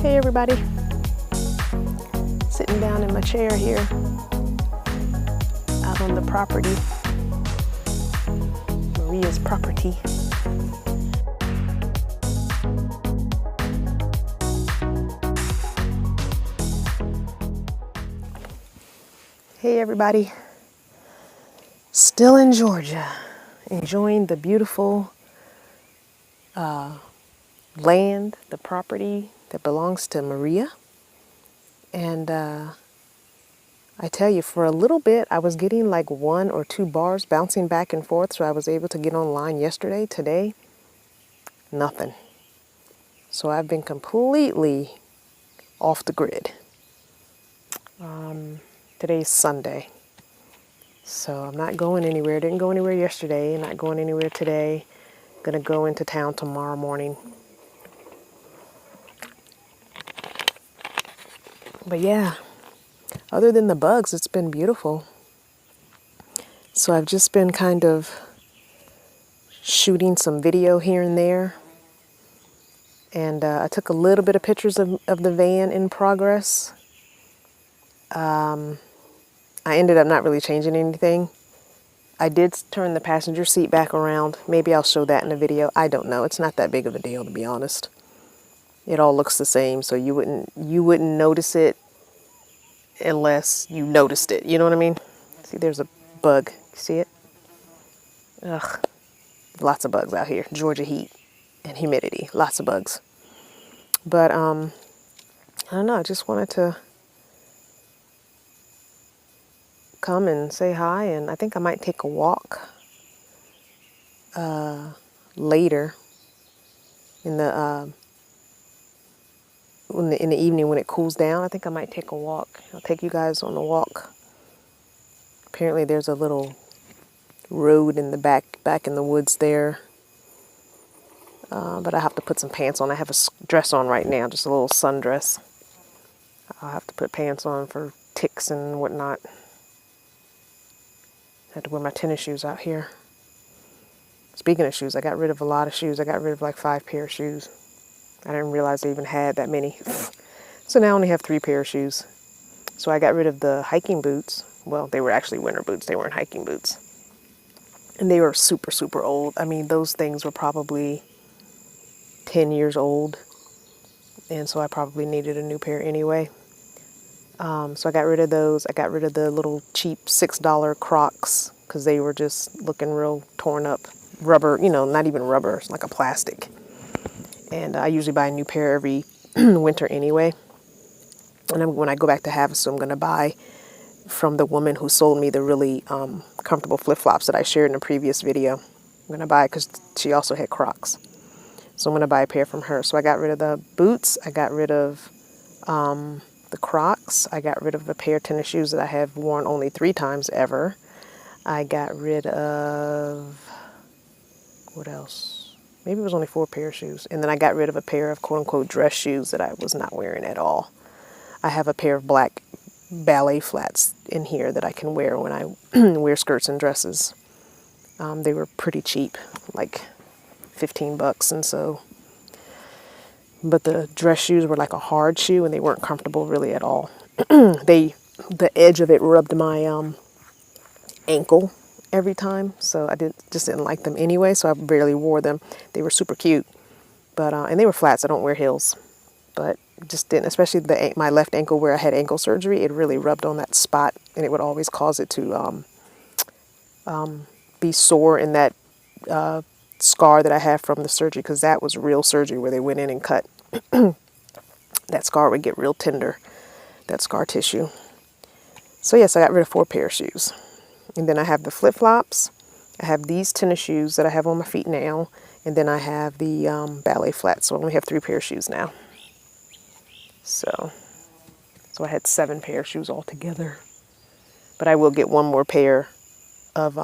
Hey everybody, sitting down in my chair here out on the property, Maria's property. Hey everybody, still in Georgia, enjoying the beautiful land, the property that belongs to Maria. And I tell you, for a little bit, I was getting like 1 or 2 bars bouncing back and forth, so I was able to get online yesterday. Today, nothing. So I've been completely off the grid. Today's Sunday, so I'm not going anywhere. Didn't go anywhere yesterday, not going anywhere today. Gonna go into town tomorrow morning. But yeah, other than the bugs, it's been beautiful. So I've just been kind of shooting some video here and there. And I took a little bit of pictures of the van in progress. I ended up not really changing anything. I did turn the passenger seat back around. Maybe I'll show that in the video. I don't know. It's not that big of a deal, to be honest. It all looks the same, so you wouldn't notice it unless you noticed it. You know what I mean? See, there's a bug. See it? Ugh. Lots of bugs out here. Georgia heat and humidity. Lots of bugs. But I don't know. I just wanted to come and say hi, and I think I might take a walk later in the evening when it cools down. I think I might take a walk. I'll take you guys on a walk. Apparently there's a little road in the back in the woods there. But I have to put some pants on. I have a dress on right now, just a little sundress. I'll have to put pants on for ticks and whatnot. I had to wear my tennis shoes out here. Speaking of shoes, I got rid of a lot of shoes. I got rid of like 5 pair of shoes. I didn't realize I even had that many. So now I only have 3 pair of shoes. So I got rid of the hiking boots. Well, they were actually winter boots. They weren't hiking boots. And they were super, super old. I mean, those things were probably 10 years old. And so I probably needed a new pair anyway. So I got rid of those. I got rid of the little cheap $6 Crocs because they were just looking real torn up. Rubber, not even rubber, it's like a plastic. And I usually buy a new pair every winter anyway. And when I go back to Havasu, I'm going to buy from the woman who sold me the really comfortable flip-flops that I shared in a previous video. I'm going to buy it because she also had Crocs. So I'm going to buy a pair from her. So I got rid of the boots. I got rid of the Crocs. I got rid of a pair of tennis shoes that I have worn only 3 times ever. I got rid of, what else? Maybe it was only 4 pair of shoes. And then I got rid of a pair of quote-unquote dress shoes that I was not wearing at all. I have a pair of black ballet flats in here that I can wear when I wear skirts and dresses. They were pretty cheap, like $15, and so. But the dress shoes were like a hard shoe, and they weren't comfortable really at all. The edge of it rubbed my ankle every time, so I just didn't like them anyway. So I barely wore them. They were super cute, but and they were flats. I don't wear heels, but just didn't. Especially my left ankle where I had ankle surgery. It really rubbed on that spot, and it would always cause it to be sore in that scar that I have from the surgery, because that was real surgery where they went in and cut. That scar would get real tender, that scar tissue. So yes, I got rid of 4 pair of shoes. And then I have the flip-flops. I have these tennis shoes that I have on my feet now. And then I have the ballet flats. So I only have 3 pair of shoes now. So I had 7 pair of shoes altogether. But I will get 1 more pair of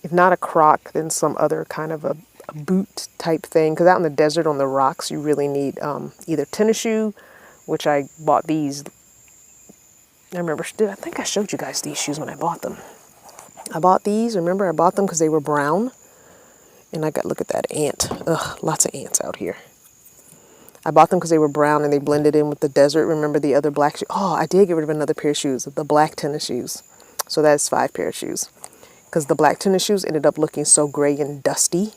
if not a Croc, then some other kind of a boot type thing. Because out in the desert on the rocks, you really need either tennis shoe, which I bought these. I remember, I think I showed you guys these shoes when I bought them. I bought these, remember I bought them because they were brown. And look at that ant. Ugh, lots of ants out here. I bought them because they were brown and they blended in with the desert. Remember the other black shoes? Oh, I did get rid of another pair of shoes, the black tennis shoes. So that's 5 pair of shoes. Because the black tennis shoes ended up looking so gray and dusty.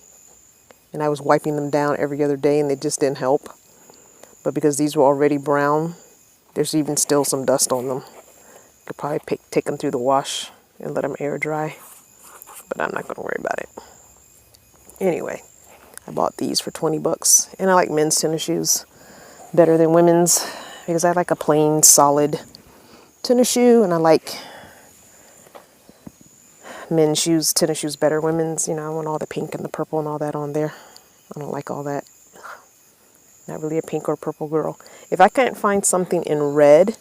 And I was wiping them down every other day and they just didn't help. But because these were already brown, there's even still some dust on them. Could probably take them through the wash and let them air dry. But I'm not going to worry about it. Anyway, I bought these for 20 bucks. And I like men's tennis shoes better than women's because I like a plain, solid tennis shoe. And I like men's shoes, tennis shoes better. Women's, you know, I want all the pink and the purple and all that on there. I don't like all that. Not really a pink or purple girl. If I can't find something in red,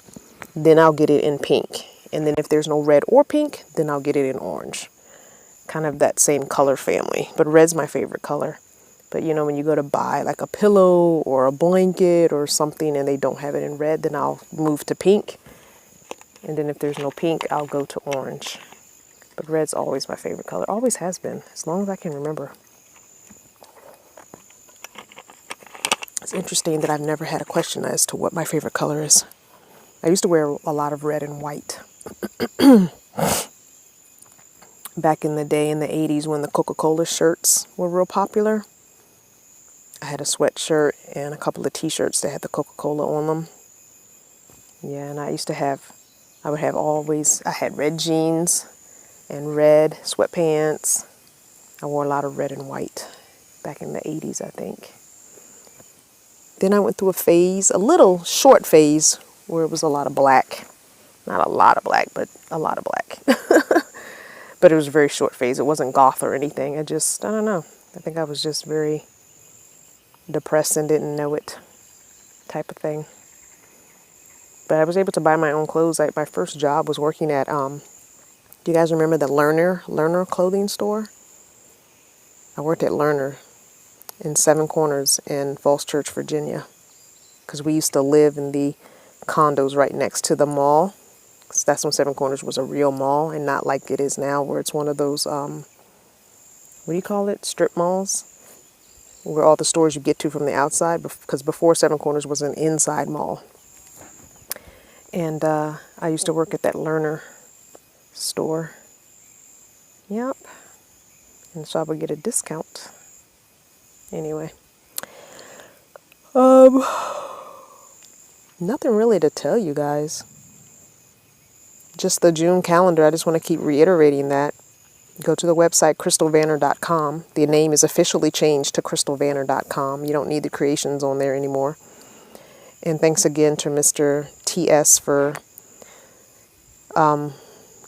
then I'll get it in pink. And then if there's no red or pink, then I'll get it in orange. Kind of that same color family. But red's my favorite color. But you know, when you go to buy like a pillow or a blanket or something and they don't have it in red, then I'll move to pink. And then if there's no pink, I'll go to orange. But red's always my favorite color. Always has been, as long as I can remember. It's interesting that I've never had a question as to what my favorite color is. I used to wear a lot of red and white. Back in the day, in the 80s, when the Coca-Cola shirts were real popular, I had a sweatshirt and a couple of t-shirts that had the Coca-Cola on them. Yeah, and I had red jeans and red sweatpants. I wore a lot of red and white back in the 80s, I think. Then I went through a little short phase, where it was a lot of black. Not a lot of black, but a lot of black. But it was a very short phase. It wasn't goth or anything. I don't know. I think I was just very depressed and didn't know it type of thing. But I was able to buy my own clothes. My first job was working at, do you guys remember the Lerner clothing store? I worked at Lerner in Seven Corners in Falls Church, Virginia. Because we used to live in the condos right next to the mall. So that's when Seven Corners was a real mall and not like it is now, where it's one of those, what do you call it? Strip malls? Where all the stores you get to from the outside. Because before Seven Corners was an inside mall. And I used to work at that Lerner store. Yep. And so I would get a discount. Anyway. Nothing really to tell you guys. Just the June calendar. I just want to keep reiterating that. Go to the website CrystalVanner.com. The name is officially changed to CrystalVanner.com. You don't need the creations on there anymore. And thanks again to Mr. TS for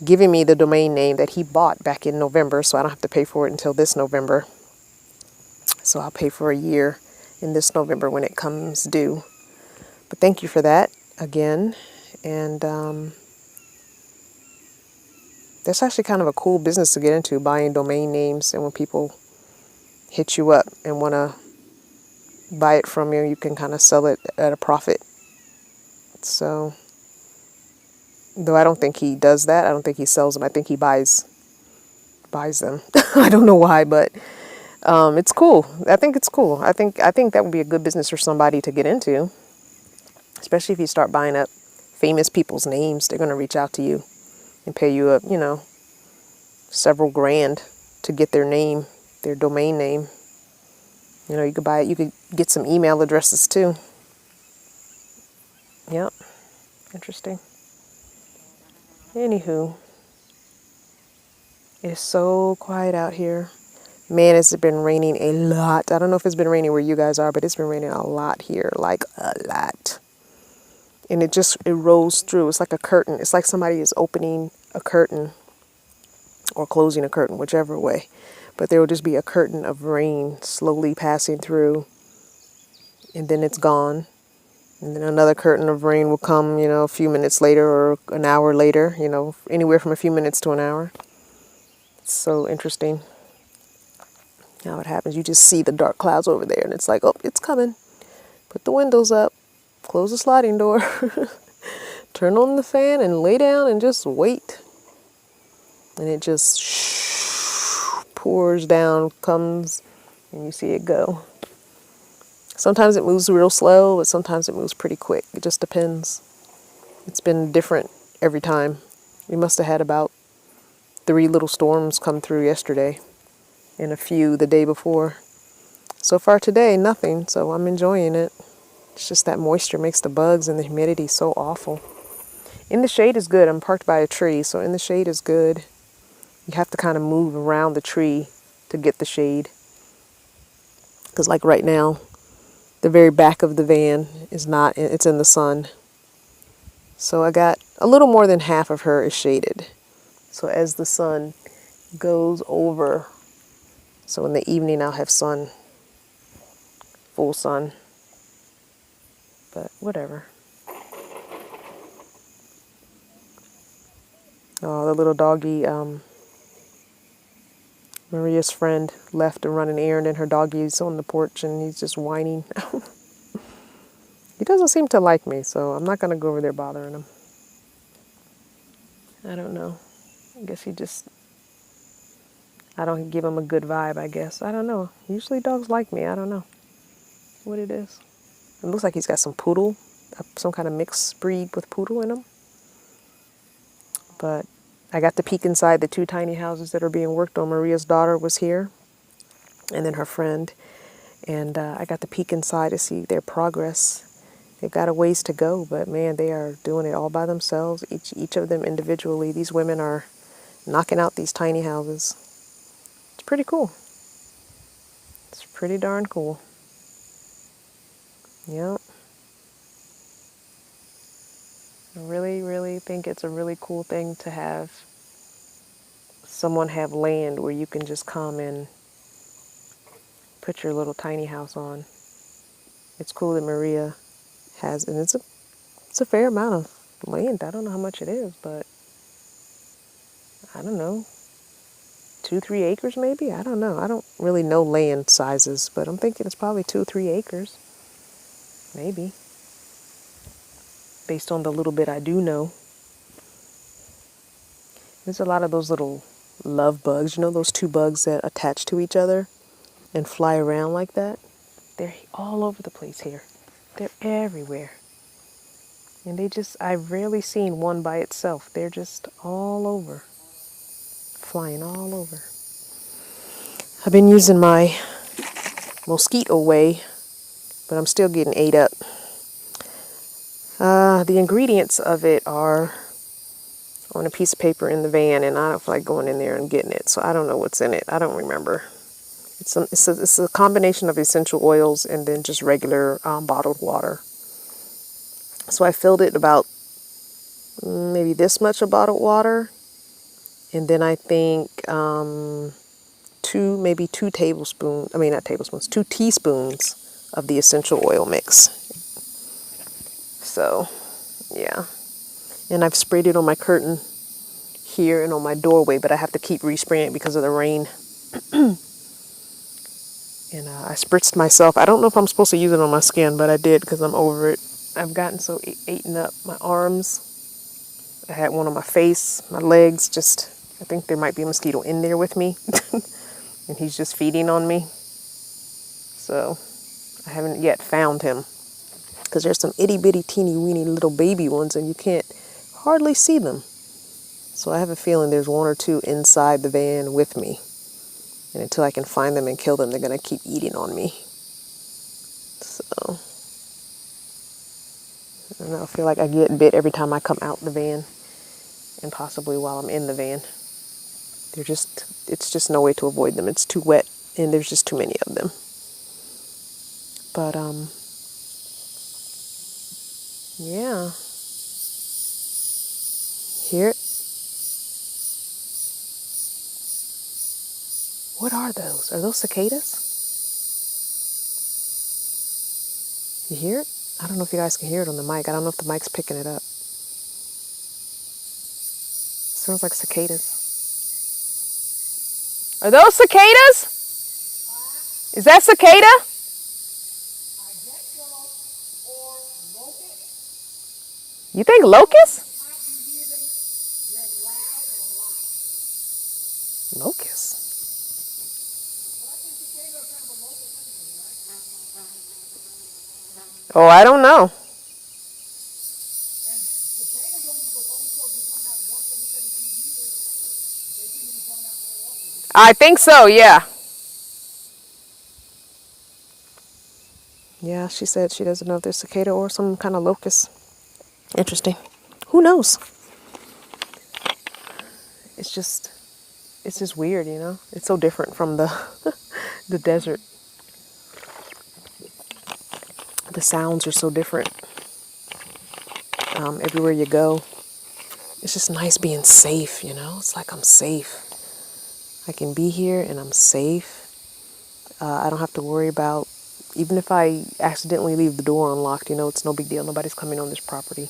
giving me the domain name that he bought back in November, so I don't have to pay for it until this November. So I'll pay for a year in this November when it comes due. But thank you for that again. And that's actually kind of a cool business to get into, buying domain names. And when people hit you up and want to buy it from you, you can kind of sell it at a profit. So, though I don't think he does that. I don't think he sells them. I think he buys them. I don't know why, but it's cool. I think it's cool. I think that would be a good business for somebody to get into. Especially if you start buying up famous people's names. They're going to reach out to you and pay you up, several grand to get their name, their domain name. You could buy it. You could get some email addresses too. Yep. Interesting. Anywho, it's so quiet out here. Man, it's been raining a lot. I don't know if it's been raining where you guys are, but it's been raining a lot here, like a lot. And it rolls through. It's like a curtain. It's like somebody is opening a curtain or closing a curtain, whichever way. But there will just be a curtain of rain slowly passing through, and then it's gone. And then another curtain of rain will come, a few minutes later or an hour later, anywhere from a few minutes to an hour. It's so interesting how it happens. You just see the dark clouds over there, and it's like, oh, it's coming. Put the windows up. Close the sliding door, turn on the fan and lay down and just wait. And it just pours down, comes, and you see it go. Sometimes it moves real slow, but sometimes it moves pretty quick. It just depends. It's been different every time. We must have had about 3 little storms come through yesterday and a few the day before. So far today, nothing, so I'm enjoying it. It's just that moisture makes the bugs and the humidity so awful. In the shade is good. I'm parked by a tree, so in the shade is good. You have to kind of move around the tree to get the shade. Because like right now, the very back of the van is not, it's in the sun. So I got a little more than half of her is shaded. So as the sun goes over, so in the evening I'll have sun, full sun. But whatever. Oh, the little doggy, Maria's friend left to run an errand and her doggy's on the porch and he's just whining. He doesn't seem to like me, so I'm not going to go over there bothering him. I don't know. I guess I don't give him a good vibe, I guess. I don't know. Usually dogs like me. I don't know what it is. It looks like he's got some poodle, some kind of mixed breed with poodle in him. But I got to peek inside the 2 tiny houses that are being worked on. Maria's daughter was here, and then her friend. And I got to peek inside to see their progress. They've got a ways to go, but man, they are doing it all by themselves, each of them individually. These women are knocking out these tiny houses. It's pretty cool. It's pretty darn cool. Yep. I really, really think it's a really cool thing to have someone have land where you can just come and put your little tiny house on. It's cool that Maria has, and it's a fair amount of land. I don't know how much it is, but I don't know, 2-3 acres maybe? I don't know. I don't really know land sizes, but I'm thinking it's probably 2-3 acres. Maybe. Based on the little bit I do know. There's a lot of those little love bugs. You know those 2 bugs that attach to each other and fly around like that? They're all over the place here. They're everywhere. And I've rarely seen one by itself. They're just all over. Flying all over. I've been using my mosquito way, but I'm still getting ate up. The ingredients of it are on a piece of paper in the van, and I don't feel like going in there and getting it, so I don't know what's in it. I don't remember. It's a combination of essential oils and then just regular bottled water. So I filled it about maybe this much of bottled water, and then I think 2 tablespoons, not tablespoons, 2 teaspoons of the essential oil mix. So, yeah. And I've sprayed it on my curtain here and on my doorway, but I have to keep respraying it because of the rain. And I spritzed myself. I don't know if I'm supposed to use it on my skin, but I did because I'm over it. I've gotten so eaten up. My arms, I had one on my face, my legs, I think there might be a mosquito in there with me. And he's just feeding on me. So I haven't yet found him. Because there's some itty bitty teeny weeny little baby ones and you can't hardly see them. So I have a feeling there's 1 or 2 inside the van with me. And until I can find them and kill them, they're going to keep eating on me. So I don't know, I feel like I get bit every time I come out the van. And possibly while I'm in the van. It's just no way to avoid them. It's too wet and there's just too many of them. But, yeah. Hear it? What are those? Are those cicadas? You hear it? I don't know if you guys can hear it on the mic. I don't know if the mic's picking it up. Sounds like cicadas. Are those cicadas? Is that cicada? You think locust? Locust. Oh, I don't know. I think so, yeah. Yeah, she said she doesn't know if there's cicada or some kind of locust. Interesting. Who knows? It's just weird, you know? It's so different from the the desert. The sounds are so different. Everywhere you go, it's just nice being safe, you know? It's like I'm safe. I can be here and I'm safe. I don't have to worry about, even if I accidentally leave the door unlocked, you know, it's no big deal. Nobody's coming on this property.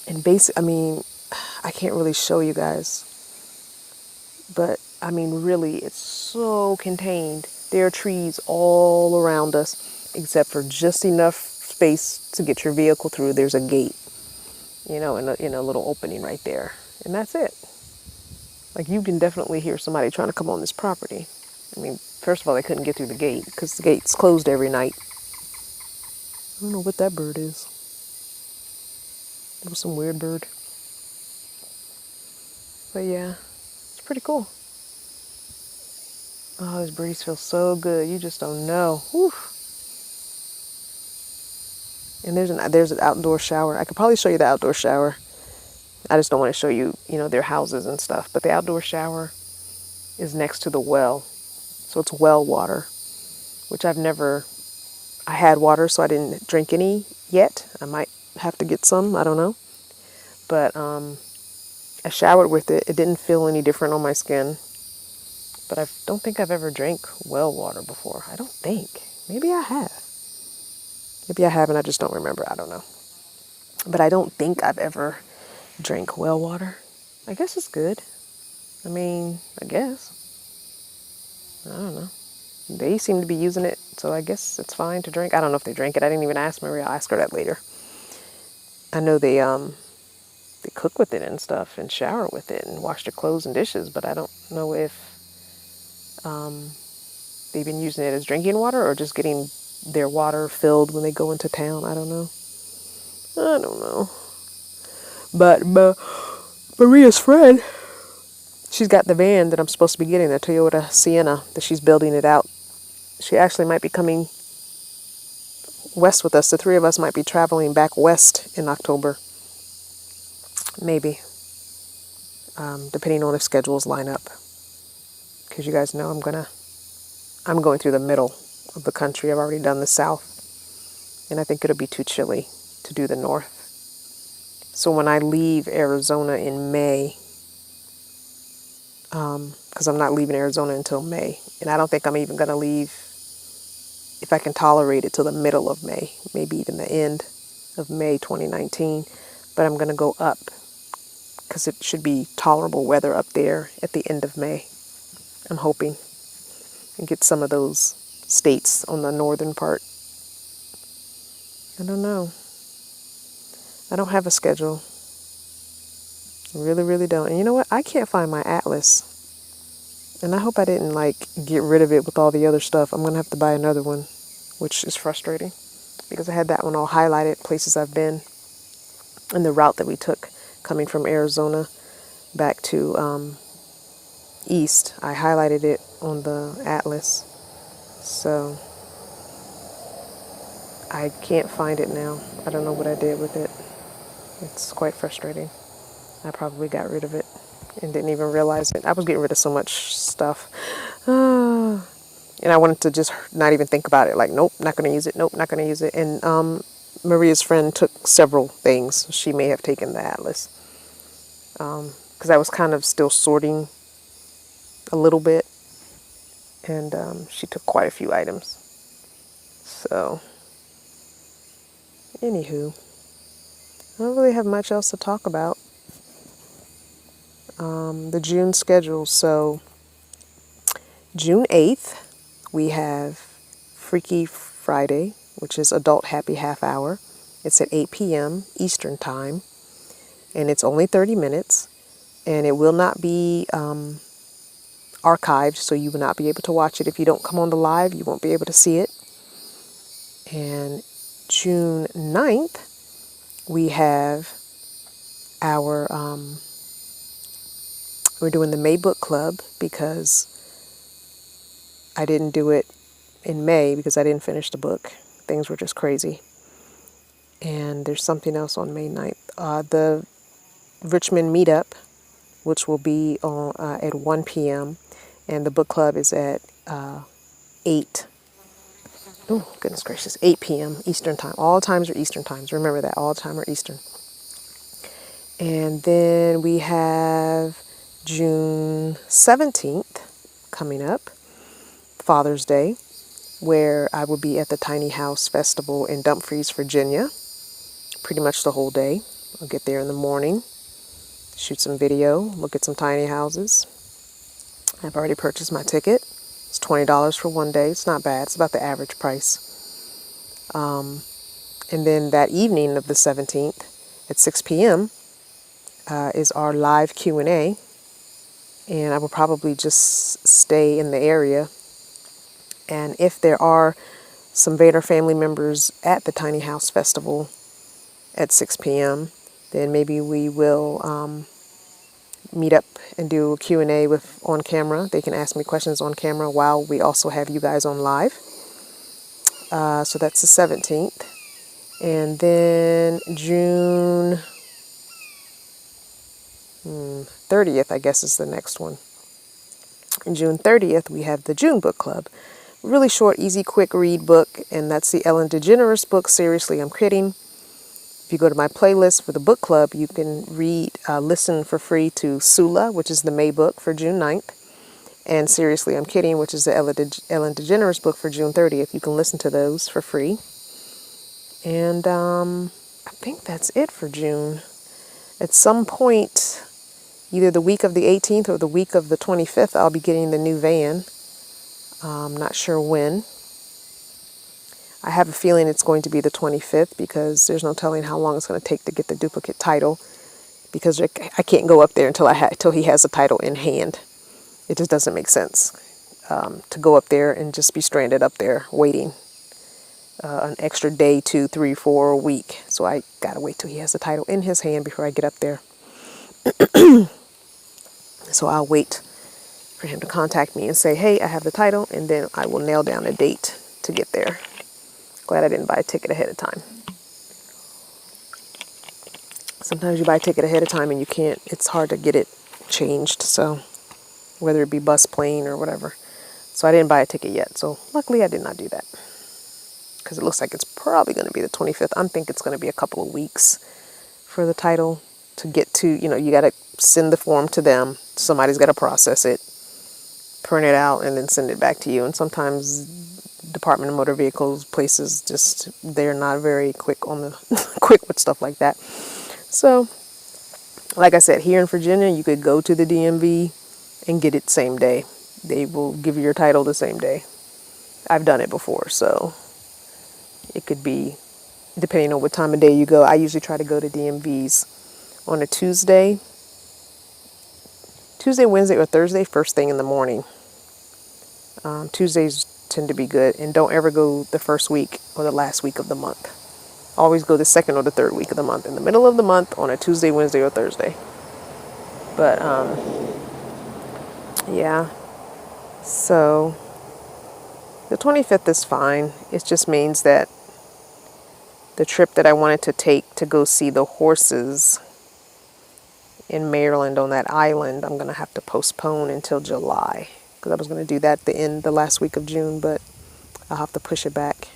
And I mean, I can't really show you guys, but I mean, really, it's so contained. There are trees all around us, except for just enough space to get your vehicle through. There's a gate, you know, in a little opening right there. And that's it. Like, you can definitely hear somebody trying to come on this property. I mean, first of all, they couldn't get through the gate because the gate's closed every night. I don't know what that bird is. It was some weird bird. But yeah, it's pretty cool. Oh, this breeze feels so good. You just don't know. Whew. And there's an outdoor shower. I could probably show you the outdoor shower. I just don't want to show you, you know, their houses and stuff. But the outdoor shower is next to the well. So it's well water, which I had water, so I didn't drink any yet. I might have to get some, I don't know. But I showered with it. It didn't feel any different on my skin. But I don't think I've ever drank well water before. I don't think. Maybe I have. Maybe I haven't, I just don't remember. I don't know. But I don't think I've ever drank well water. I guess it's good. I mean, I guess. I don't know. They seem to be using it, so I guess it's fine to drink. I don't know if they drank it. I didn't even ask Maria. I'll ask her that later. I know they cook with it and stuff and shower with it and wash their clothes and dishes, but I don't know if they've been using it as drinking water or just getting their water filled when they go into town. I don't know. I don't know. But Maria's friend, she's got the van that I'm supposed to be getting, the Toyota Sienna, that she's building it out. She actually might be coming west with us. The three of us might be traveling back west in October. Maybe. Depending on if schedules line up. Because you guys know I'm going through the middle of the country. I've already done the south. And I think it'll be too chilly to do the north. So when I leave Arizona in May, because I'm not leaving Arizona until May, and I don't think I'm even going to leave, if I can tolerate it, till the middle of May, maybe even the end of May 2019. But I'm going to go up because it should be tolerable weather up there at the end of May. I'm hoping, and get some of those states on the northern part. I don't know. I don't have a schedule. I really, really don't. And you know what? I can't find my atlas. And I hope I didn't, get rid of it with all the other stuff. I'm going to have to buy another one, which is frustrating. Because I had that one all highlighted, places I've been. And the route that we took coming from Arizona back to east. I highlighted it on the atlas. So I can't find it now. I don't know what I did with it. It's quite frustrating. I probably got rid of it and didn't even realize it. I was getting rid of so much stuff. And I wanted to just not even think about it. Like, nope, not going to use it. Nope, not going to use it. And Maria's friend took several things. She may have taken the atlas. Because I was kind of still sorting a little bit. And she took quite a few items. So, anywho, I don't really have much else to talk about. The June schedule. So, June 8th, we have Freaky Friday, which is Adult Happy Half Hour. It's at 8 p.m. Eastern Time, and it's only 30 minutes, and it will not be archived, so you will not be able to watch it. If you don't come on the live, you won't be able to see it. And June 9th, we have our, we're doing the May book club because I didn't do it in May because I didn't finish the book. Things were just crazy. And there's something else on May 9th. The Richmond meetup, which will be on, at 1 p.m. And the book club is at 8. Oh, goodness gracious. 8 p.m. Eastern time. All times are Eastern times. Remember that. All time are Eastern. And then we have June 17th coming up, Father's Day, where I will be at the Tiny House Festival in Dumfries, Virginia, pretty much the whole day. I'll get there in the morning, shoot some video, look at some tiny houses. I've already purchased my ticket. It's $20 for one day. It's not bad. It's about the average price. And then that evening of the 17th at 6 p.m. Is our live Q&A. And I will probably just stay in the area. And if there are some Vanner family members at the Tiny House Festival at 6 p.m., then maybe we will meet up and do a Q&A on camera. They can ask me questions on camera while we also have you guys on live. So that's the 17th. And then June 30th, I guess, is the next one. And June 30th, we have the June Book Club. Really short, easy, quick read book, and that's the Ellen DeGeneres book, Seriously, I'm Kidding. If you go to my playlist for the book club, you can listen for free to Sula, which is the May book for June 9th, and Seriously, I'm Kidding, which is the Ellen DeGeneres book for June 30th. You can listen to those for free. And I think that's it for June. At some point, either the week of the 18th or the week of the 25th, I'll be getting the new van. I'm not sure when. I have a feeling it's going to be the 25th because there's no telling how long it's going to take to get the duplicate title, because I can't go up there until he has the title in hand. It just doesn't make sense to go up there and just be stranded up there waiting an extra day, 2, 3, 4, a week. So I got to wait till he has the title in his hand before I get up there. So I'll wait for him to contact me and say, hey, I have the title, and then I will nail down a date to get there. Glad I didn't buy a ticket ahead of time. Sometimes you buy a ticket ahead of time and you can't, it's hard to get it changed, so whether it be bus, plane, or whatever. So I didn't buy a ticket yet, so luckily I did not do that. Because it looks like it's probably going to be the 25th. I'm thinking it's going to be a couple of weeks for the title to get to, you got to send the form to them. Somebody's got to process it, print it out, and then send it back to you. And sometimes Department of Motor Vehicles, places, they're not very quick with stuff like that. So, like I said, here in Virginia, you could go to the DMV and get it same day. They will give you your title the same day. I've done it before, so it could be, depending on what time of day you go. I usually try to go to DMVs on a Tuesday, Wednesday, or Thursday, first thing in the morning. Tuesdays tend to be good, and don't ever go the first week or the last week of the month. Always go the second or the third week of the month, in the middle of the month, on a Tuesday, Wednesday, or Thursday. But yeah, so the 25th is fine. It just means that the trip that I wanted to take to go see the horses in Maryland on that island, I'm going to have to postpone until July, because I was going to do that the last week of June, but I'll have to push it back.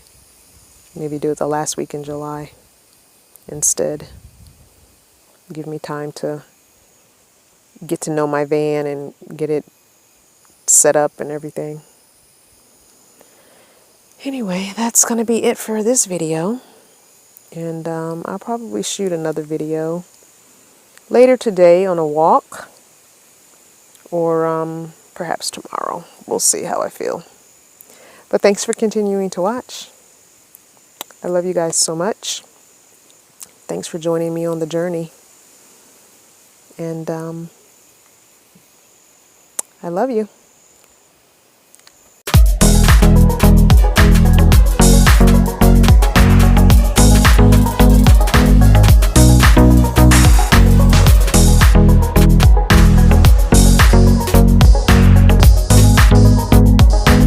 Maybe do it the last week in July instead. Give me time to get to know my van and get it set up and everything. Anyway, that's going to be it for this video. And I'll probably shoot another video later today on a walk, or perhaps tomorrow. We'll see how I feel. But thanks for continuing to watch. I love you guys so much. Thanks for joining me on the journey. And I love you.